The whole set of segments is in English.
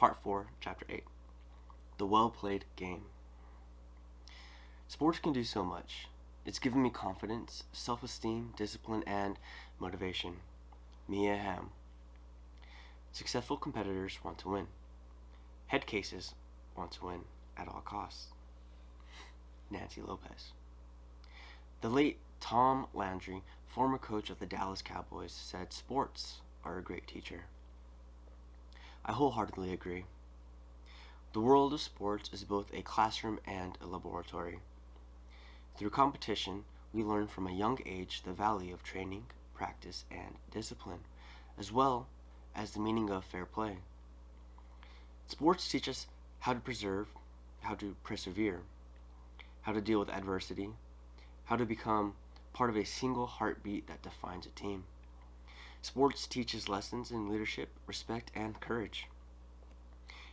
Part 4, Chapter 8. The Well-Played Game. Sports can do so much. It's given me confidence, self-esteem, discipline, and motivation. Mia Hamm. Successful competitors want to win. Head cases want to win at all costs. Nancy Lopez. The late Tom Landry, former coach of the Dallas Cowboys, said sports are a great teacher. I wholeheartedly agree. The world of sports is both a classroom and a laboratory. Through competition, we learn from a young age the value of training, practice, and discipline, as well as the meaning of fair play. Sports teach us how to persevere, how to deal with adversity, how to become part of a single heartbeat that defines a team. Sports teaches lessons in leadership, respect, and courage.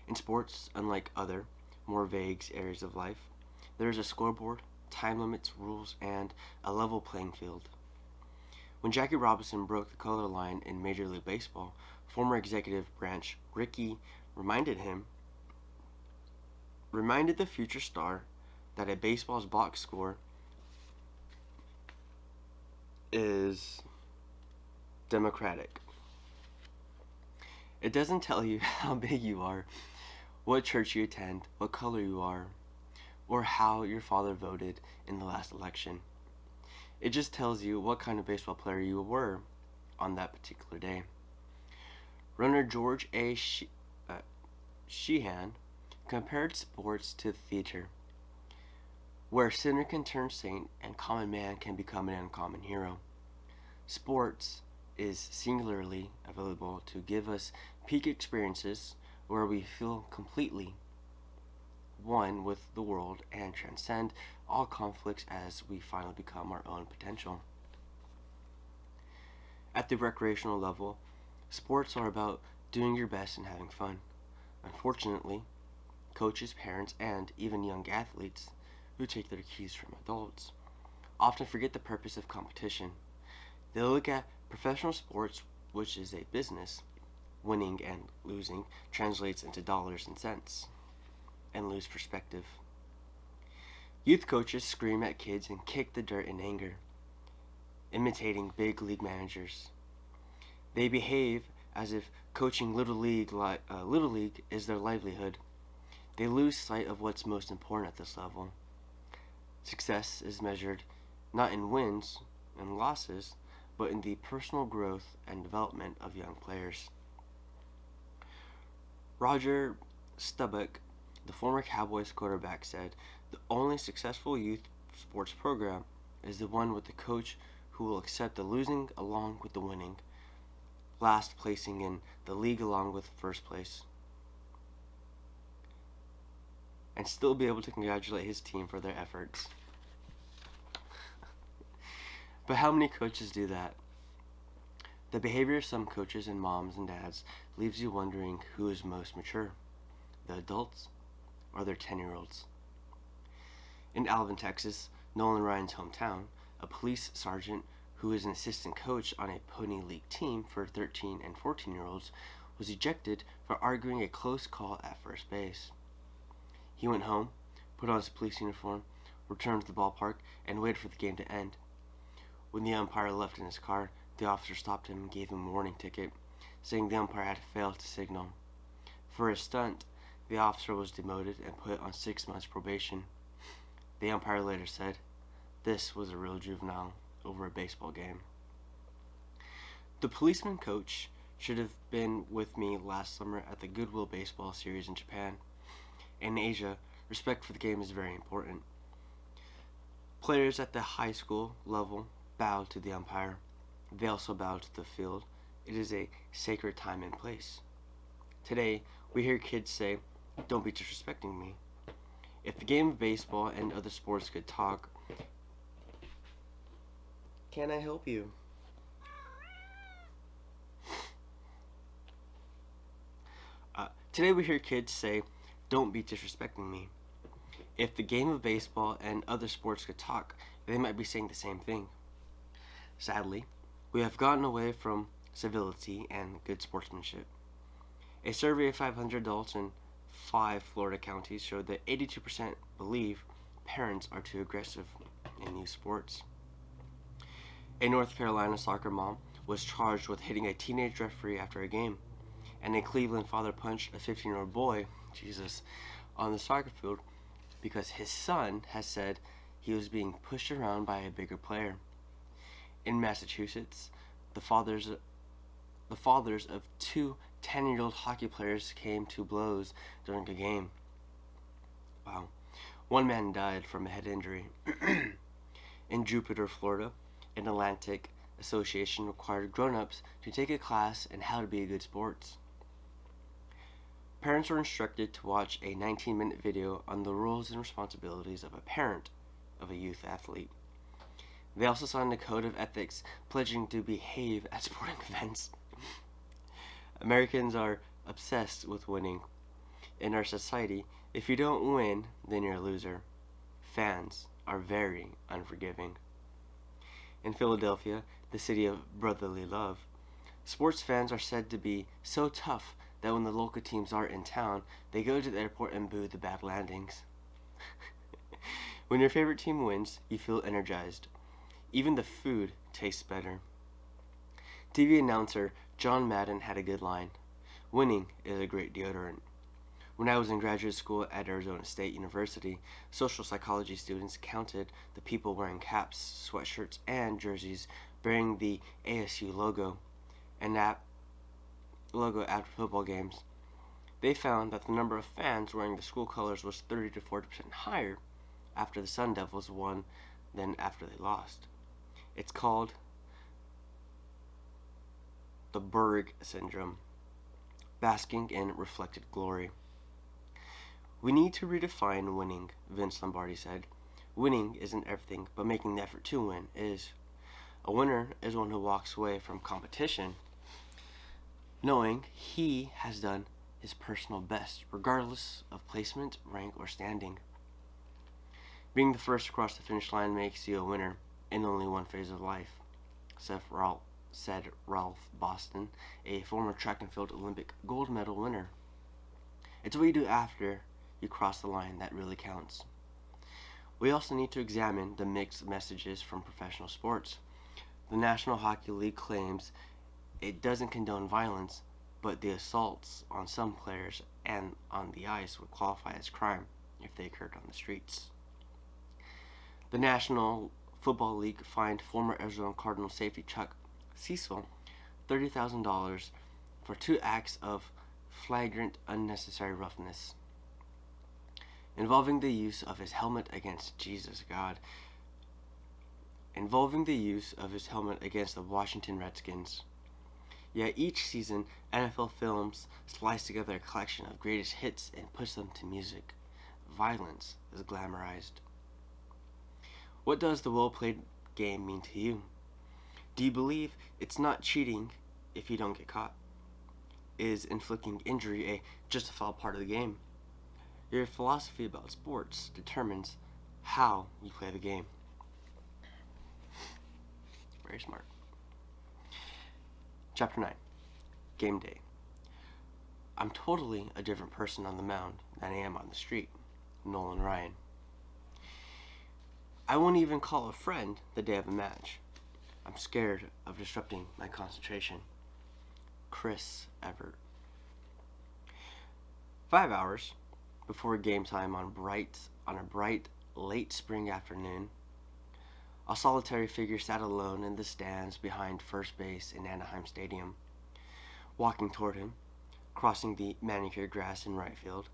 In sports, unlike other, more vague areas of life, there is a scoreboard, time limits, rules, and a level playing field. When Jackie Robinson broke the color line in Major League Baseball, former executive branch Rickey reminded the future star that a baseball's box score is democratic. It doesn't tell you how big you are, what church you attend, what color you are, or how your father voted in the last election. It just tells you what kind of baseball player you were on that particular day. Runner George A. Sheehan compared sports to theater, where sinner can turn saint and common man can become an uncommon hero. Sports is singularly available to give us peak experiences where we feel completely one with the world and transcend all conflicts as we finally become our own potential. At the recreational level, sports are about doing your best and having fun. Unfortunately, coaches, parents, and even young athletes who take their cues from adults often forget the purpose of competition. They look at professional sports, which is a business. Winning and losing translates into dollars and cents, and lose perspective. Youth coaches scream at kids and kick the dirt in anger, imitating big league managers. They behave as if coaching Little League is their livelihood. They lose sight of what's most important at this level. Success is measured not in wins and losses, but in the personal growth and development of young players. Roger Staubach, the former Cowboys quarterback, said, "The only successful youth sports program is the one with the coach who will accept the losing along with the winning, last placing in the league along with first place, and still be able to congratulate his team for their efforts." But how many coaches do that? The behavior of some coaches and moms and dads leaves you wondering who is most mature, the adults or their 10-year-olds. In Alvin, Texas, Nolan Ryan's hometown, a police sergeant who is an assistant coach on a pony league team for 13 and 14-year-olds was ejected for arguing a close call at first base. He went home, put on his police uniform, returned to the ballpark, and waited for the game to end. When the umpire left in his car, the officer stopped him and gave him a warning ticket, saying the umpire had failed to signal. For his stunt, the officer was demoted and put on 6 months probation. The umpire later said, "This was a real juvenile over a baseball game." The policeman coach should have been with me last summer at the Goodwill Baseball Series in Japan. In Asia, respect for the game is very important. Players at the high school level bow to the umpire. They also bow to the field. It is a sacred time and place. Today, we hear kids say, "Don't be disrespecting me." If the game of baseball and other sports could talk, can I help you? Today we hear kids say, "Don't be disrespecting me." If the game of baseball and other sports could talk, they might be saying the same thing. Sadly, we have gotten away from civility and good sportsmanship. A survey of 500 adults in 5 Florida counties showed that 82% believe parents are too aggressive in youth sports. A North Carolina soccer mom was charged with hitting a teenage referee after a game, and a Cleveland father punched a 15-year-old boy, Jesus, on the soccer field because his son has said he was being pushed around by a bigger player. In Massachusetts, the fathers of two 10-year-old hockey players came to blows during a game. Wow. One man died from a head injury. In Jupiter, Florida, an Atlantic Association required grown-ups to take a class in how to be good sports. Parents were instructed to watch a 19-minute video on the roles and responsibilities of a parent of a youth athlete. They also signed a code of ethics pledging to behave at sporting events. Americans are obsessed with winning. In our society, if you don't win, then you're a loser. Fans are very unforgiving. In Philadelphia, the city of brotherly love, sports fans are said to be so tough that when the local teams aren't in town, they go to the airport and boo the bad landings. When your favorite team wins, you feel energized. Even the food tastes better. TV announcer John Madden had a good line. Winning is a great deodorant. When I was in graduate school at Arizona State University, social psychology students counted the people wearing caps, sweatshirts, and jerseys bearing the ASU logo and logo after football games. They found that the number of fans wearing the school colors was 30 to 40% higher after the Sun Devils won than after they lost. It's called the Berg syndrome, basking in reflected glory. We need to redefine winning, Vince Lombardi said. Winning isn't everything, but making the effort to win is. A winner is one who walks away from competition knowing he has done his personal best, regardless of placement, rank, or standing. Being the first across the finish line makes you a winner in only one phase of life, said Ralph Boston, a former track and field Olympic gold medal winner. It's what you do after you cross the line that really counts. We also need to examine the mixed messages from professional sports. The National Hockey League claims it doesn't condone violence, but the assaults on some players and on the ice would qualify as crime if they occurred on the streets. The National Football League fined former Arizona Cardinals safety Chuck Cecil $30,000 for 2 acts of flagrant unnecessary roughness involving the use of his helmet against the Washington Redskins. Yet each season, NFL Films slice together a collection of greatest hits and puts them to music. Violence is glamorized. What does the well-played game mean to you? Do you believe it's not cheating if you don't get caught? Is inflicting injury a justifiable part of the game? Your philosophy about sports determines how you play the game. Very smart. Chapter 9. Game Day. I'm totally a different person on the mound than I am on the street. Nolan Ryan. I won't even call a friend the day of a match. I'm scared of disrupting my concentration. Chris Evert. 5 hours before game time on a bright late spring afternoon, a solitary figure sat alone in the stands behind first base in Anaheim Stadium. Walking toward him, crossing the manicured grass in right field,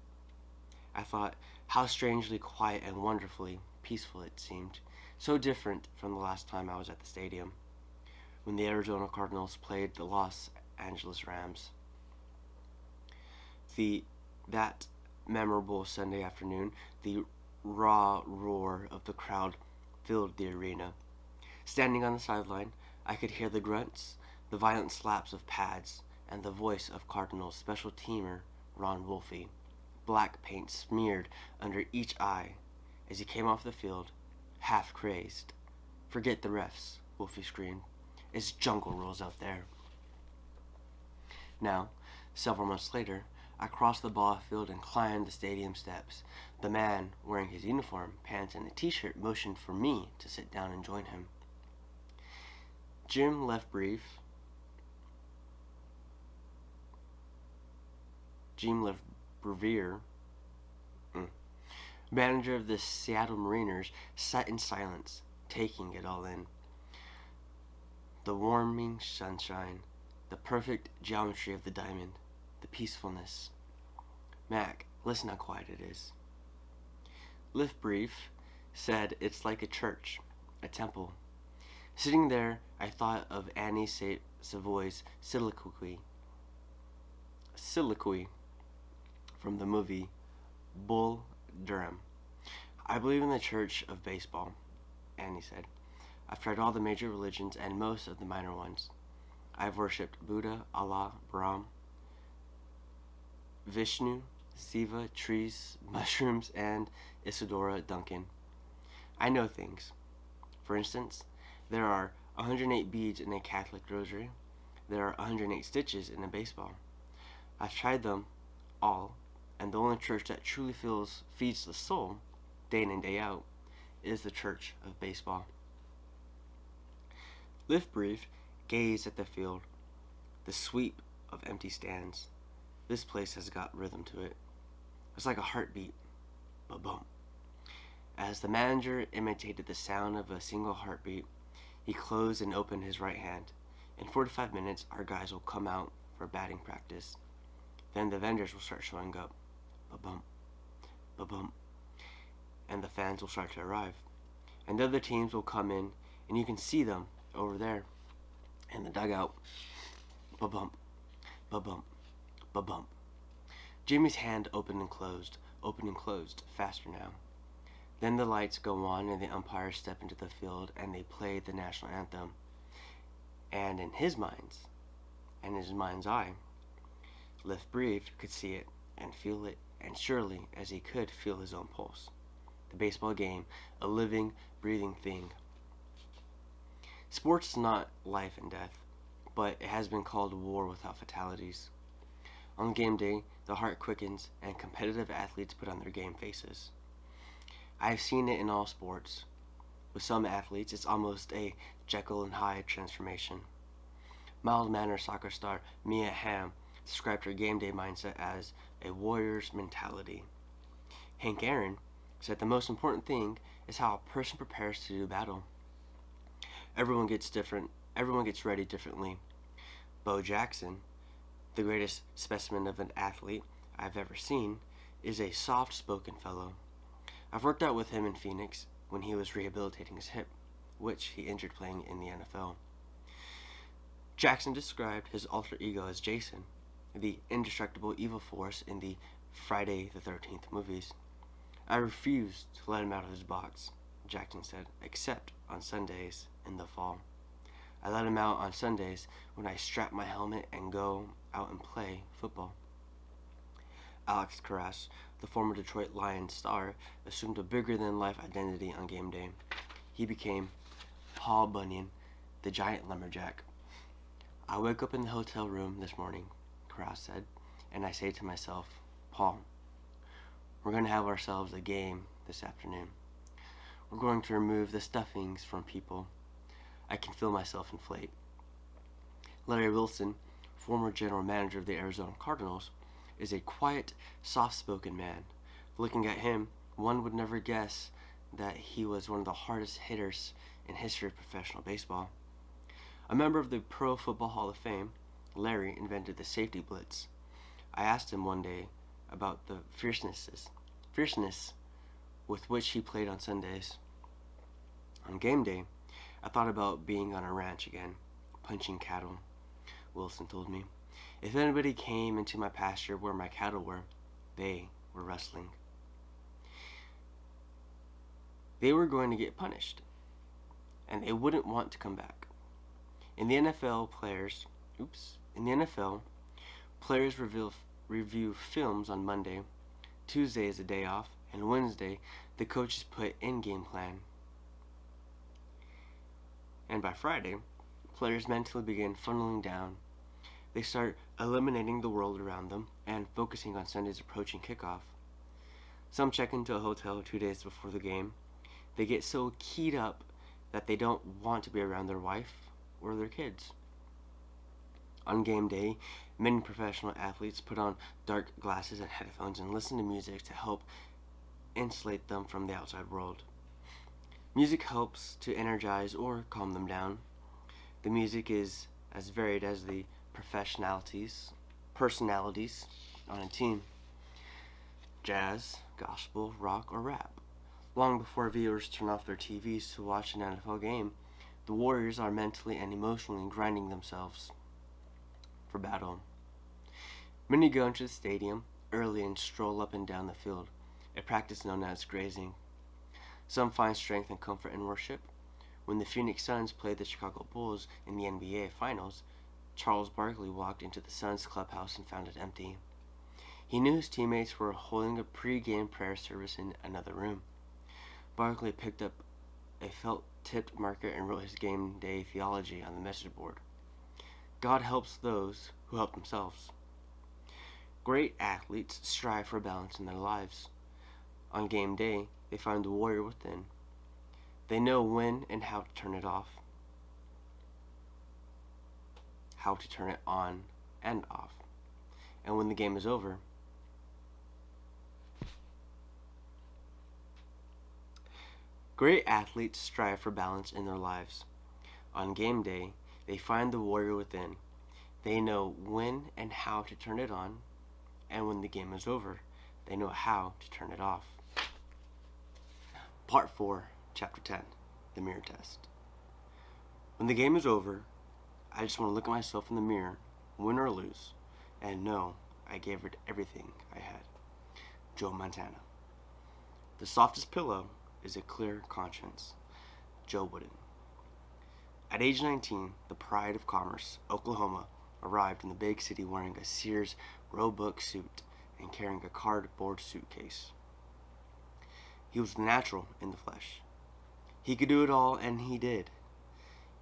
I thought how strangely quiet and wonderfully peaceful it seemed, so different from the last time I was at the stadium, when the Arizona Cardinals played the Los Angeles Rams. That memorable Sunday afternoon, the raw roar of the crowd filled the arena. Standing on the sideline, I could hear the grunts, the violent slaps of pads, and the voice of Cardinals special teamer Ron Wolfe, black paint smeared under each eye as he came off the field, half crazed. "Forget the refs," Wolfe screamed. "It's jungle rules out there." Now, Several months later, I crossed the ball field and climbed the stadium steps. The man, wearing his uniform, pants, and a t-shirt, motioned for me to sit down and join him. Jim LeBrevier, manager of the Seattle Mariners, sat in silence, taking it all in. The warming sunshine, the perfect geometry of the diamond, the peacefulness. Mac, listen how quiet it is. Lefebvre said it's like a church, a temple. Sitting there, I thought of Annie Savoy's soliloquy from the movie Bull Durham. I believe in the Church of Baseball, Annie said. I've tried all the major religions and most of the minor ones. I've worshipped Buddha, Allah, Brahm, Vishnu, Siva, trees, mushrooms, and Isadora Duncan. I know things. For instance, there are 108 beads in a Catholic rosary. There are 108 stitches in a baseball. I've tried them all, and the only church that truly feeds the soul, day in and day out, is the Church of Baseball. Lefebvre gazed at the field, the sweep of empty stands. This place has got rhythm to it. It's like a heartbeat. Ba-bum. As the manager imitated the sound of a single heartbeat, he closed and opened his right hand. In 45 minutes, our guys will come out for batting practice. Then the vendors will start showing up. Ba-bum. Ba-bum. And the fans will start to arrive. And the other teams will come in, and you can see them over there in the dugout. Ba-bump. Ba-bump. Ba-bump. Jimmy's hand opened and closed, faster now. Then the lights go on and the umpires step into the field and they play the national anthem. And in his mind's eye, Lefebvre could see it and feel it, and surely as he could feel his own pulse. The baseball game, a living, breathing thing. Sports is not life and death, but it has been called a war without fatalities. On game day, the heart quickens and competitive athletes put on their game faces. I have seen it in all sports. With some athletes, it's almost a Jekyll and Hyde transformation. Mild-mannered soccer star Mia Hamm described her game day mindset as a warrior's mentality. Hank Aaron said the most important thing is how a person prepares to do battle. Everyone gets ready differently. Bo Jackson, the greatest specimen of an athlete I've ever seen, is a soft-spoken fellow. I've worked out with him in Phoenix when he was rehabilitating his hip, which he injured playing in the NFL. Jackson described his alter ego as Jason, the indestructible evil force in the Friday the 13th movies. I refused to let him out of his box, Jackson said, except on Sundays in the fall. I let him out on Sundays when I strap my helmet and go out and play football. Alex Karras, the former Detroit Lions star, assumed a bigger-than-life identity on game day. He became Paul Bunyan, the giant lumberjack. I wake up in the hotel room this morning, Karras said, and I say to myself, Paul, we're going to have ourselves a game this afternoon. We're going to remove the stuffings from people. I can feel myself inflate. Larry Wilson, former general manager of the Arizona Cardinals, is a quiet, soft-spoken man. Looking at him, one would never guess that he was one of the hardest hitters in history of professional baseball. A member of the Pro Football Hall of Fame, Larry invented the safety blitz. I asked him one day about the fierceness with which he played on Sundays. On game day, I thought about being on a ranch again, punching cattle, Wilson told me. If anybody came into my pasture where my cattle were, they were wrestling. They were going to get punished, and they wouldn't want to come back. In the NFL, players review films on Monday. Tuesday is a day off, and Wednesday the coaches put in-game plan. And by Friday, players mentally begin funneling down They start eliminating the world around them and focusing on Sunday's approaching kickoff. Some check into a hotel 2 days before the game. They get so keyed up that they don't want to be around their wife or their kids. On game day, many professional athletes put on dark glasses and headphones and listen to music to help insulate them from the outside world. Music helps to energize or calm them down. The music is as varied as the personalities on a team: jazz, gospel, rock, or rap. Long before viewers turn off their TVs to watch an NFL game, the Warriors are mentally and emotionally grinding themselves for battle. Many go into the stadium early and stroll up and down the field, a practice known as grazing. Some find strength and comfort in worship. When the Phoenix Suns played the Chicago Bulls in the NBA Finals, Charles Barkley walked into the Suns clubhouse and found it empty. He knew his teammates were holding a pre-game prayer service in another room. Barkley picked up a felt-tipped marker and wrote his game day theology on the message board. God helps those who help themselves. Great athletes strive for balance in their lives. On game day, they find the warrior within. They know when and how to turn it off, how to turn it on and off. And when the game is over, great athletes strive for balance in their lives. On game day, they find the warrior within. They know when and how to turn it on, and when the game is over, they know how to turn it off. Part 4, Chapter 10, The Mirror Test. When the game is over, I just want to look at myself in the mirror, win or lose, and know I gave it everything I had. Joe Montana. The softest pillow is a clear conscience. Joe Wooden. At age 19, the pride of commerce, Oklahoma, arrived in the big city wearing a Sears Roebuck suit and carrying a cardboard suitcase. He was natural in the flesh. He could do it all, and he did.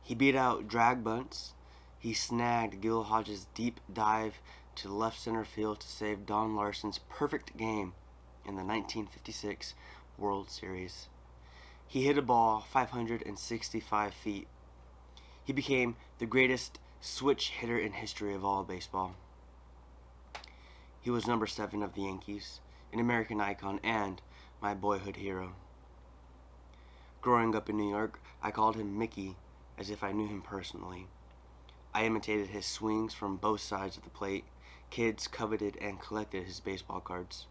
He beat out drag bunts. He snagged Gil Hodges' deep dive to left center field to save Don Larson's perfect game in the 1956 World Series. He hit a ball 565 feet. He became the greatest switch hitter in history of all baseball. He was number 7 of the Yankees, an American icon, and my boyhood hero. Growing up in New York, I called him Mickey as if I knew him personally. I imitated his swings from both sides of the plate. Kids coveted and collected his baseball cards.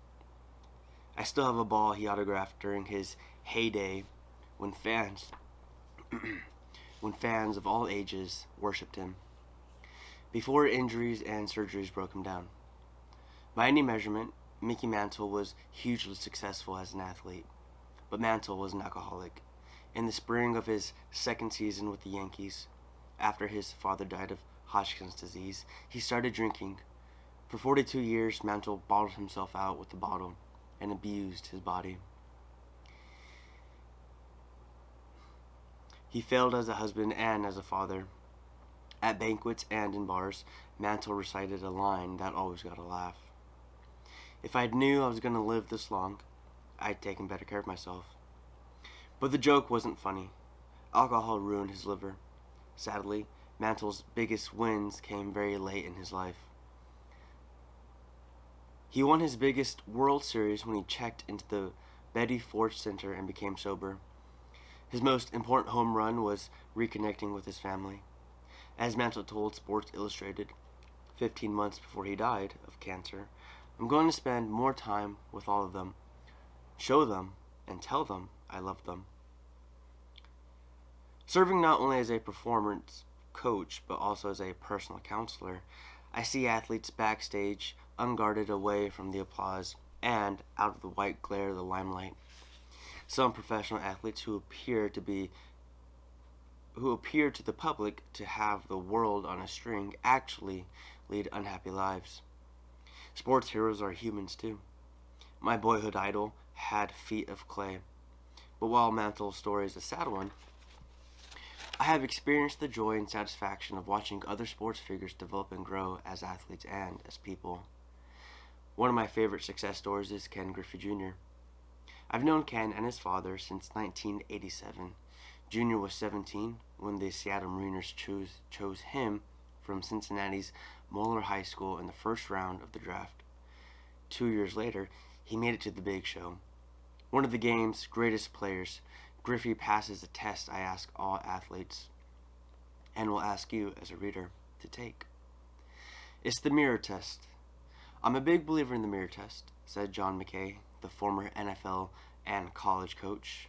I still have a ball he autographed during his heyday when fans of all ages worshipped him, before injuries and surgeries broke him down. By any measurement, Mickey Mantle was hugely successful as an athlete, but Mantle was an alcoholic. In the spring of his second season with the Yankees, after his father died of Hodgkin's disease, he started drinking. For 42 years, Mantle bottled himself out with the bottle and abused his body. He failed as a husband and as a father. At banquets and in bars, Mantle recited a line that always got a laugh. If I knew I was going to live this long, I'd taken better care of myself. But the joke wasn't funny. Alcohol ruined his liver. Sadly, Mantle's biggest wins came very late in his life. He won his biggest World Series when he checked into the Betty Ford Center and became sober. His most important home run was reconnecting with his family. As Mantle told Sports Illustrated 15 months before he died of cancer, I'm going to spend more time with all of them, show them, and tell them I love them. Serving not only as a performance coach, but also as a personal counselor, I see athletes backstage, unguarded away from the applause and out of the white glare of the limelight. Some professional athletes who appear to the public to have the world on a string actually lead unhappy lives. Sports heroes are humans too. My boyhood idol had feet of clay. But while Mantle's story is a sad one, I have experienced the joy and satisfaction of watching other sports figures develop and grow as athletes and as people. One of my favorite success stories is Ken Griffey Jr. I've known Ken and his father since 1987. Jr. was 17 when the Seattle Mariners chose him from Cincinnati's Moeller High School in the first round of the draft. 2 years later, he made it to the big show. One of the game's greatest players, Griffey passes a test I ask all athletes, and will ask you as a reader to take. It's the mirror test. I'm a big believer in the mirror test, said John McKay, the former NFL and college coach.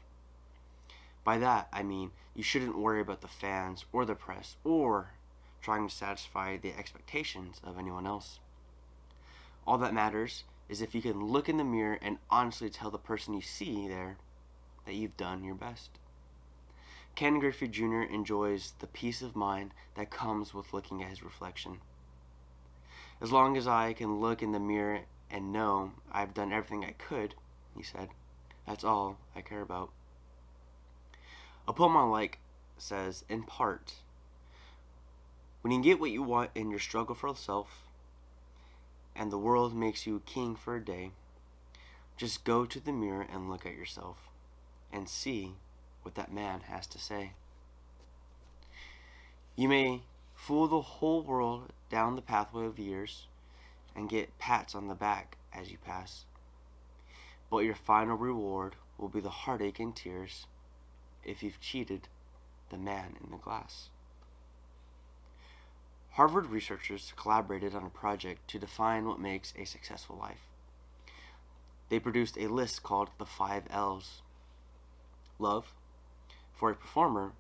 By that, I mean you shouldn't worry about the fans or the press or trying to satisfy the expectations of anyone else. All that matters is if you can look in the mirror and honestly tell the person you see there that you've done your best. Ken Griffey Jr. enjoys the peace of mind that comes with looking at his reflection. As long as I can look in the mirror and know I've done everything I could, he said, that's all I care about. A poem I like says, in part, when you get what you want in your struggle for self, and the world makes you king for a day, just go to the mirror and look at yourself, and see what that man has to say. You may fool the whole world down the pathway of years, and get pats on the back as you pass, but your final reward will be the heartache and tears if you've cheated the man in the glass. Harvard researchers collaborated on a project to define what makes a successful life. They produced a list called the 5 L's. Love. For a performer,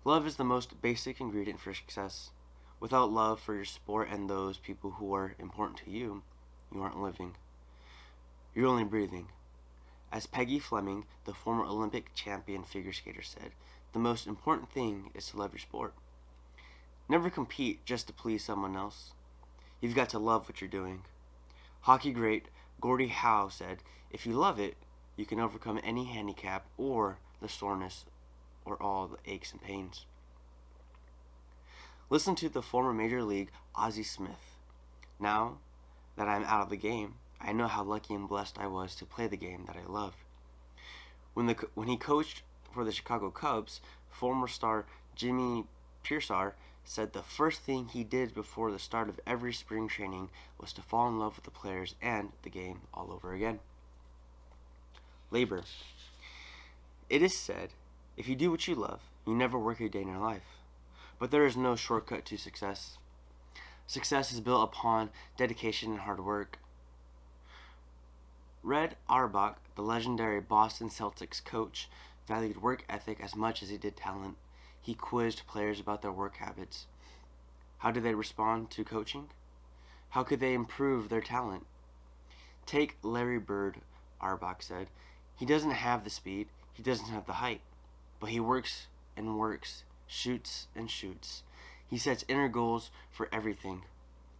love is the most basic ingredient for success. Without love for your sport and those people who are important to you, you aren't living. You're only breathing. As Peggy Fleming, the former Olympic champion figure skater, said, the most important thing is to love your sport. Never compete just to please someone else. You've got to love what you're doing. Hockey great Gordie Howe said, if you love it, you can overcome any handicap or the soreness or all the aches and pains. Listen to the former Major League Ozzie Smith. Now that I'm out of the game, I know how lucky and blessed I was to play the game that I love. When he coached for the Chicago Cubs, former star Jimmy Pearsall said the first thing he did before the start of every spring training was to fall in love with the players and the game all over again. Labor. It is said, if you do what you love, you never work a day in your life. But there is no shortcut to success. Success is built upon dedication and hard work. Red Auerbach, the legendary Boston Celtics coach, valued work ethic as much as he did talent. He quizzed players about their work habits. How did they respond to coaching? How could they improve their talent? Take Larry Bird, Auerbach said. He doesn't have the speed, he doesn't have the height, but he works and works, shoots and shoots. He sets inner goals for everything,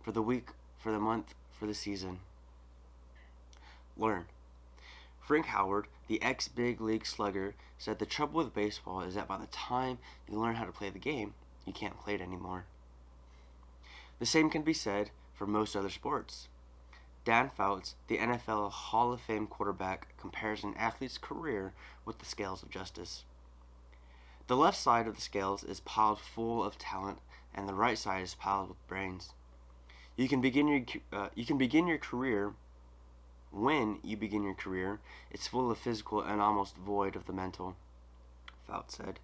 for the week, for the month, for the season. Learn. Frank Howard, the ex-big league slugger, said the trouble with baseball is that by the time you learn how to play the game, you can't play it anymore. The same can be said for most other sports. Dan Fouts, the NFL Hall of Fame quarterback, compares an athlete's career with the scales of justice. The left side of the scales is piled full of talent, and the right side is piled with brains. You can begin your career. When you begin your career, it's full of physical and almost void of the mental, Fouts said.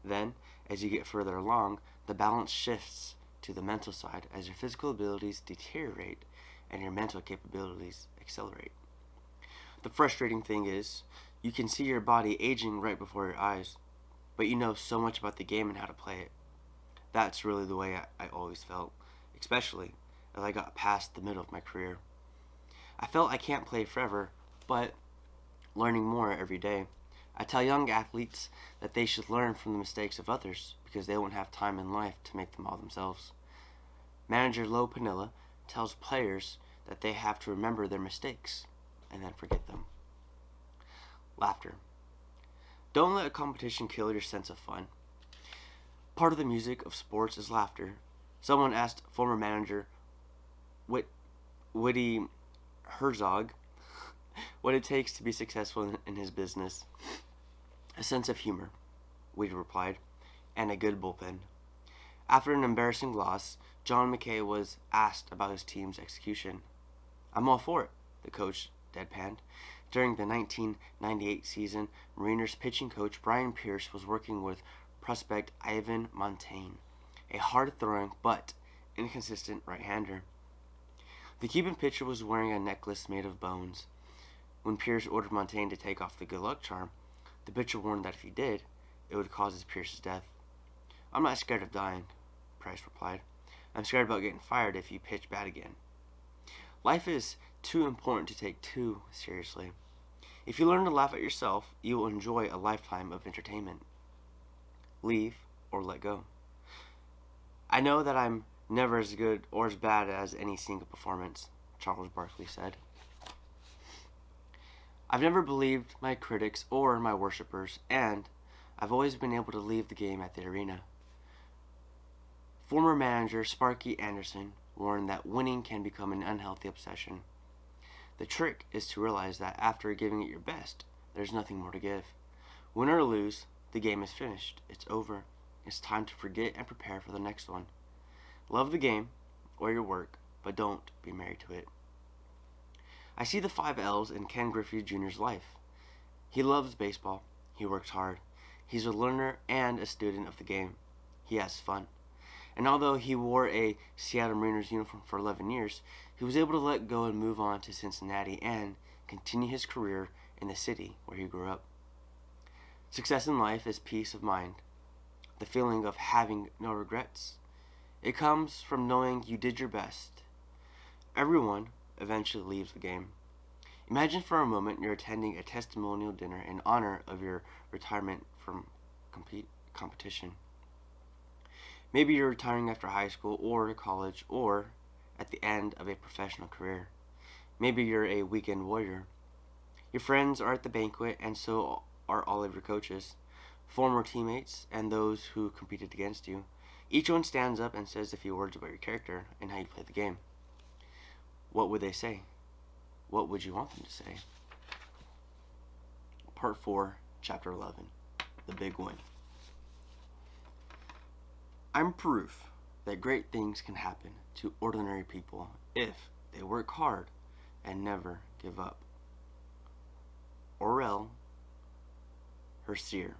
Then, as you get further along, the balance shifts to the mental side as your physical abilities deteriorate and your mental capabilities accelerate. The frustrating thing is, you can see your body aging right before your eyes, but you know so much about the game and how to play it. That's really the way I always felt, especially as I got past the middle of my career. I felt I can't play forever, but learning more every day. I tell young athletes that they should learn from the mistakes of others because they won't have time in life to make them all themselves. Manager Lo Panilla tells players that they have to remember their mistakes and then forget them. Laughter. Don't let a competition kill your sense of fun. Part of the music of sports is laughter. Someone asked former manager Woody Herzog what it takes to be successful in his business. A sense of humor, Woody replied, and a good bullpen. After an embarrassing loss, John McKay was asked about his team's execution. "I'm all for it," the coach deadpanned. During the 1998 season, Mariners pitching coach Brian Pierce was working with prospect Ivan Montaigne, a hard-throwing but inconsistent right-hander. The Cuban pitcher was wearing a necklace made of bones. When Pierce ordered Montaigne to take off the good luck charm, the pitcher warned that if he did, it would cause Pierce's death. "I'm not scared of dying," Price replied. "I'm scared about getting fired if you pitch bad again." Life is too important to take too seriously. If you learn to laugh at yourself, you will enjoy a lifetime of entertainment. Leave or let go. "I know that I'm never as good or as bad as any single performance," Charles Barkley said. "I've never believed my critics or my worshippers, and I've always been able to leave the game at the arena." Former manager Sparky Anderson warned that winning can become an unhealthy obsession. "The trick is to realize that after giving it your best, there's nothing more to give. Win or lose, the game is finished. It's over. It's time to forget and prepare for the next one. Love the game or your work, but don't be married to it." I see the 5 L's in Ken Griffey Jr.'s life. He loves baseball. He works hard. He's a learner and a student of the game. He has fun. And although he wore a Seattle Mariners uniform for 11 years, he was able to let go and move on to Cincinnati and continue his career in the city where he grew up. Success in life is peace of mind, the feeling of having no regrets. It comes from knowing you did your best. Everyone eventually leaves the game. Imagine for a moment you're attending a testimonial dinner in honor of your retirement from competition. Maybe you're retiring after high school or college or at the end of a professional career. Maybe you're a weekend warrior. Your friends are at the banquet, and so are all of your coaches, former teammates, and those who competed against you. Each one stands up and says a few words about your character and how you play the game. What would they say? What would you want them to say? Part 4, Chapter 11, The Big Win. I'm proof that great things can happen to ordinary people if they work hard and never give up. Orel Hershier.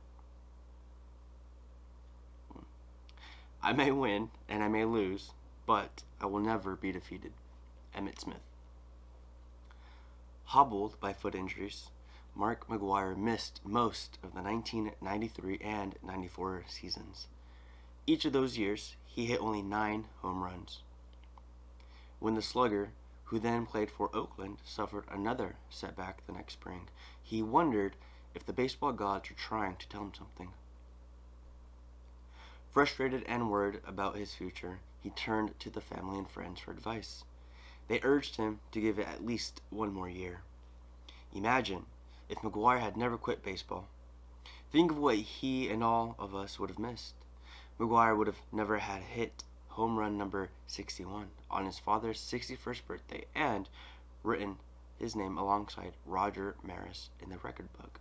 I may win and I may lose, but I will never be defeated. Emmitt Smith. Hobbled by foot injuries, Mark McGwire missed most of the 1993 and 94 seasons. Each of those years, he hit only 9 home runs. When the slugger, who then played for Oakland, suffered another setback the next spring, he wondered if the baseball gods were trying to tell him something. Frustrated and worried about his future, he turned to the family and friends for advice. They urged him to give it at least one more year. Imagine if McGwire had never quit baseball. Think of what he and all of us would have missed. McGwire would have never had hit home run number 61 on his father's 61st birthday and written his name alongside Roger Maris in the record book.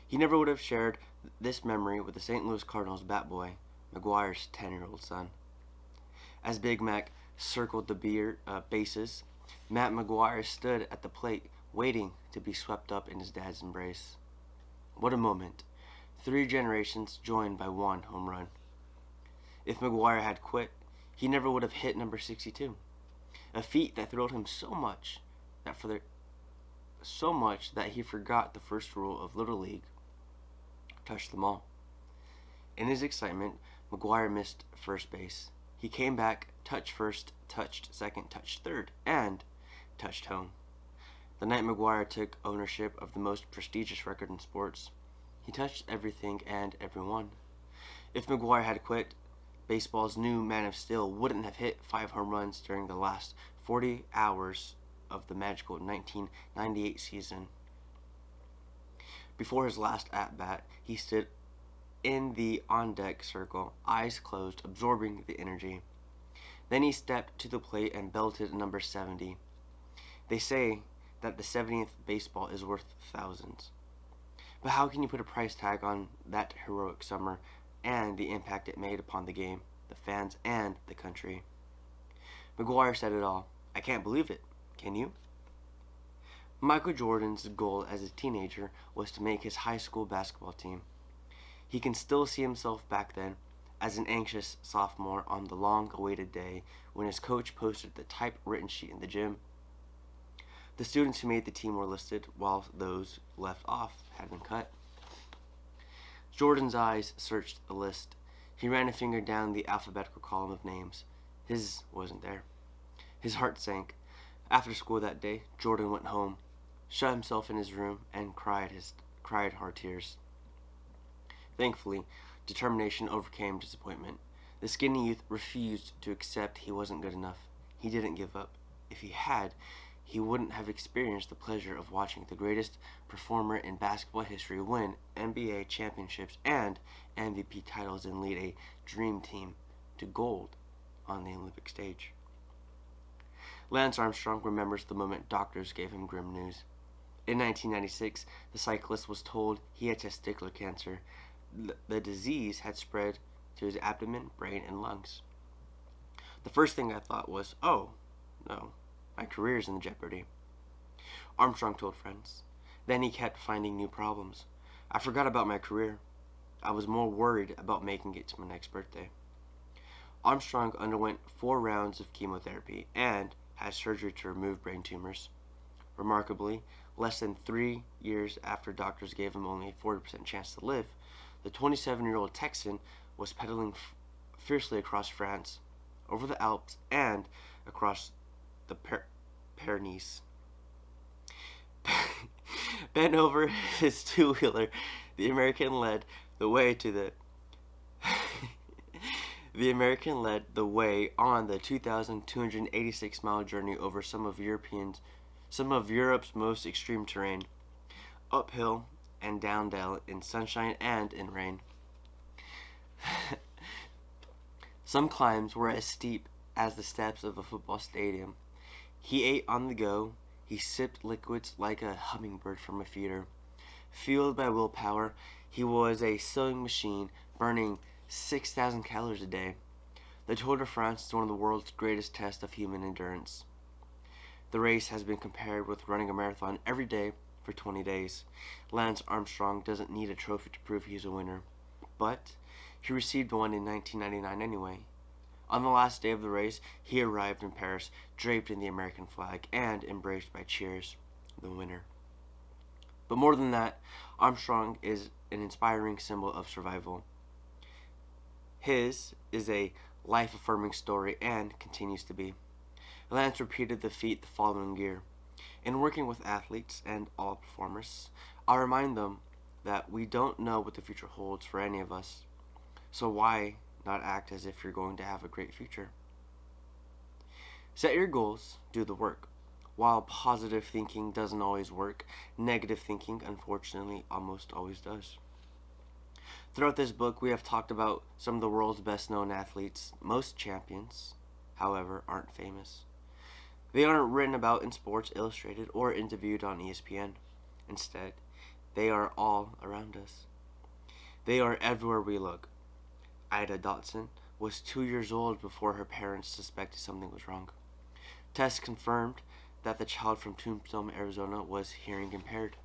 He never would have shared this memory with the St. Louis Cardinals bat boy, McGwire's 10-year-old son. As Big Mac circled the bases, Matt McGwire stood at the plate waiting to be swept up in his dad's embrace. What a moment. 3 generations joined by 1 home run. If McGwire had quit, he never would have hit number 62, a feat that thrilled him so much that he forgot the first rule of Little League: touch them all. In his excitement, McGwire missed first base. He came back, touched first, touched second, touched third, and touched home. The night McGwire took ownership of the most prestigious record in sports, he touched everything and everyone. If McGwire had quit, baseball's new Man of Steel wouldn't have hit 5 home runs during the last 40 hours of the magical 1998 season. Before his last at-bat, he stood in the on-deck circle, eyes closed, absorbing the energy. Then he stepped to the plate and belted number 70. They say that the 70th baseball is worth thousands. But how can you put a price tag on that heroic summer and the impact it made upon the game, the fans, and the country? McGwire said it all. I can't believe it. Can you? Michael Jordan's goal as a teenager was to make his high school basketball team. He can still see himself back then as an anxious sophomore on the long-awaited day when his coach posted the typewritten sheet in the gym. The students who made the team were listed, while those left off had been cut. Jordan's eyes searched the list. He ran a finger down the alphabetical column of names. His wasn't there. His heart sank. After school that day, Jordan went home, shut himself in his room, and cried hard tears. Thankfully, determination overcame disappointment. The skinny youth refused to accept he wasn't good enough. He didn't give up. If he had, he wouldn't have experienced the pleasure of watching the greatest performer in basketball history win NBA championships and MVP titles and lead a dream team to gold on the Olympic stage. Lance Armstrong remembers the moment doctors gave him grim news. In 1996, the cyclist was told he had testicular cancer. The disease had spread to his abdomen, brain, and lungs. The first thing I thought was, oh, no, my career's in jeopardy. Armstrong told friends. Then he kept finding new problems. I forgot about my career. I was more worried about making it to my next birthday. Armstrong underwent 4 rounds of chemotherapy and had surgery to remove brain tumors. Remarkably, less than 3 years after doctors gave him only a 40% chance to live, the 27-year-old Texan was pedaling fiercely across France, over the Alps, and across the Pyrenees. Bent over his two-wheeler, the American led the way on the 2,286-mile journey over some of Europe's most extreme terrain, uphill and down in sunshine and in rain. Some climbs were as steep as the steps of a football stadium. He ate on the go. He sipped liquids like a hummingbird from a feeder. Fueled by willpower, he was a sewing machine, burning 6,000 calories a day. The Tour de France is one of the world's greatest tests of human endurance. The race has been compared with running a marathon every day for 20 days. Lance Armstrong doesn't need a trophy to prove he's a winner, but he received one in 1999 anyway. On the last day of the race, he arrived in Paris, draped in the American flag and embraced by cheers, the winner. But more than that, Armstrong is an inspiring symbol of survival. His is a life-affirming story and continues to be. Lance repeated the feat the following year. In working with athletes and all performers, I remind them that we don't know what the future holds for any of us. So why not act as if you're going to have a great future? Set your goals, do the work. While positive thinking doesn't always work, negative thinking, unfortunately, almost always does. Throughout this book, we have talked about some of the world's best-known athletes. Most champions, however, aren't famous. They aren't written about in Sports Illustrated or interviewed on ESPN. Instead, they are all around us. They are everywhere we look. Ida Dotson was 2 years old before her parents suspected something was wrong. Tests confirmed that the child from Tombstone, Arizona was hearing impaired.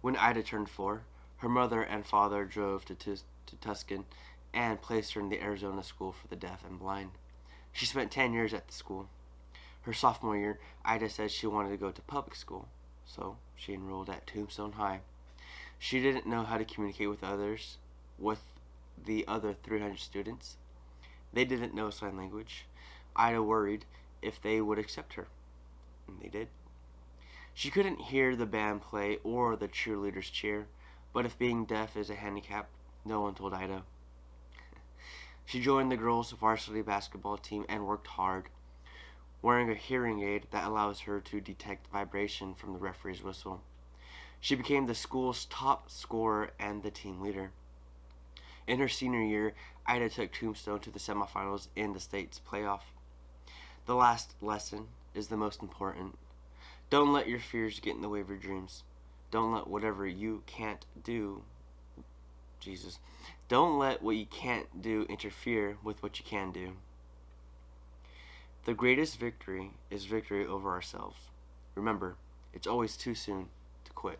When Ida turned 4, her mother and father drove to Tucson and placed her in the Arizona School for the Deaf and Blind. She spent 10 years at the school. Her sophomore year, Ida said she wanted to go to public school, so she enrolled at Tombstone High. She didn't know how to communicate with the other 300 students. They didn't know sign language. Ida worried if they would accept her, and they did. She couldn't hear the band play or the cheerleaders cheer, but if being deaf is a handicap, no one told Ida. She joined the girls' varsity basketball team and worked hard, wearing a hearing aid that allows her to detect vibration from the referee's whistle. She became the school's top scorer and the team leader. In her senior year, Ida took Tombstone to the semifinals in the state's playoff. The last lesson is the most important. Don't let your fears get in the way of your dreams. Don't let whatever you can't do, don't let what you can't do interfere with what you can do. The greatest victory is victory over ourselves. Remember, it's always too soon to quit.